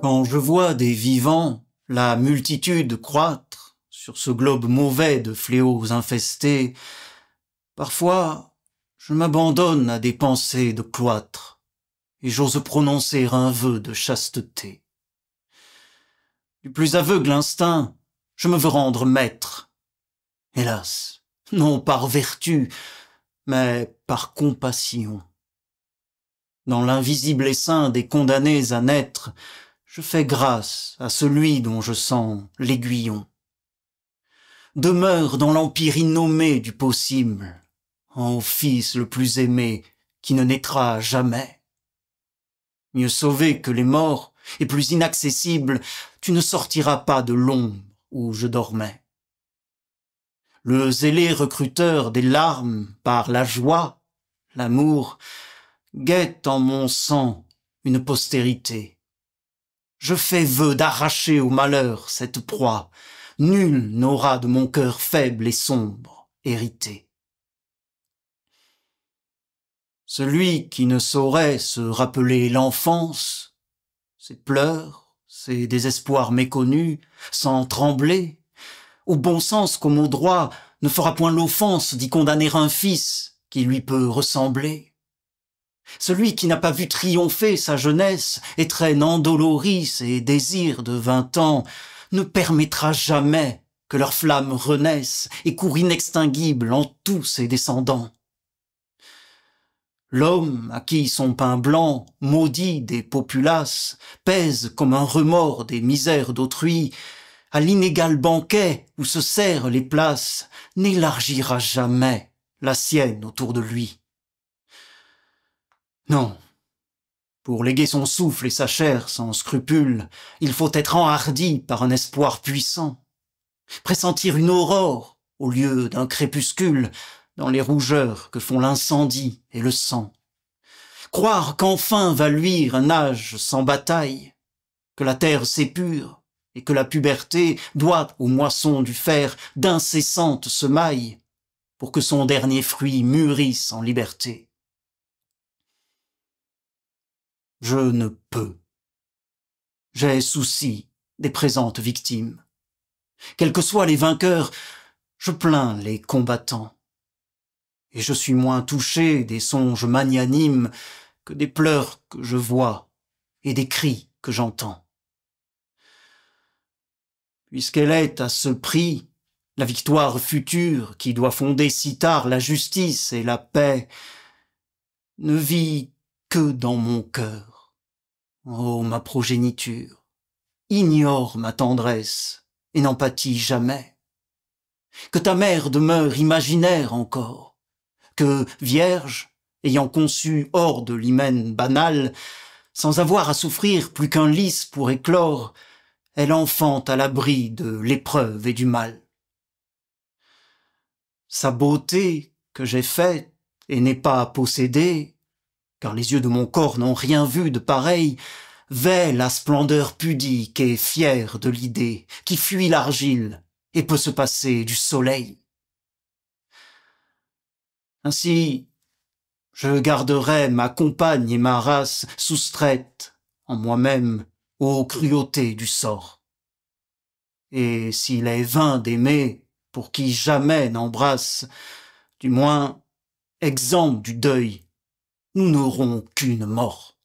Quand je vois des vivants, la multitude croître, sur ce globe mauvais de fléaux infestés, parfois je m'abandonne à des pensées de cloître, et j'ose prononcer un vœu de chasteté. Du plus aveugle instinct, je me veux rendre maître. Hélas, non par vertu, mais par compassion. Dans l'invisible essaim des condamnés à naître, je fais grâce à celui dont je sens l'aiguillon. Demeure dans l'empire innommé du possible, ô fils le plus aimé qui ne naîtra jamais. Mieux sauvé que les morts et plus inaccessible, tu ne sortiras pas de l'ombre où je dormais. Le zélé recruteur des larmes par la joie, l'amour, guette en mon sang une postérité. Je fais vœu d'arracher au malheur cette proie, nul n'aura de mon cœur faible et sombre hérité. Celui qui ne saurait se rappeler l'enfance, ses pleurs, ses désespoirs méconnus, sans trembler, au bon sens comme au droit, ne fera point l'offense d'y condamner un fils qui lui peut ressembler. Celui qui n'a pas vu triompher sa jeunesse et traîne endoloris ses désirs de 20 ans ne permettra jamais que leur flamme renaisse et court inextinguible en tous ses descendants. L'homme à qui son pain blanc, maudit des populaces, pèse comme un remords des misères d'autrui, à l'inégal banquet où se serrent les places, n'élargira jamais la sienne autour de lui. Non, pour léguer son souffle et sa chair sans scrupule, il faut être enhardi par un espoir puissant, pressentir une aurore au lieu d'un crépuscule dans les rougeurs que font l'incendie et le sang, croire qu'enfin va luire un âge sans bataille, que la terre s'épure et que la puberté doit aux moissons du fer d'incessantes semailles pour que son dernier fruit mûrisse en liberté. Je ne peux. J'ai souci des présentes victimes. Quels que soient les vainqueurs, je plains les combattants. Et je suis moins touché des songes magnanimes que des pleurs que je vois et des cris que j'entends. Puisqu'elle est à ce prix, la victoire future qui doit fonder si tard la justice et la paix, ne vit que dans mon cœur. Oh, ma progéniture, ignore ma tendresse et n'en pâtis jamais. Que ta mère demeure imaginaire encore, que, vierge, ayant conçu hors de l'hymen banal, sans avoir à souffrir plus qu'un lys pour éclore, elle enfante à l'abri de l'épreuve et du mal. Sa beauté que j'ai faite et n'ai pas possédée, car les yeux de mon corps n'ont rien vu de pareil, vêt la splendeur pudique et fière de l'idée qui fuit l'argile et peut se passer du soleil. Ainsi, je garderai ma compagne et ma race soustraites en moi-même aux cruautés du sort. Et s'il est vain d'aimer pour qui jamais n'embrasse, du moins exempt du deuil, nous n'aurons qu'une mort.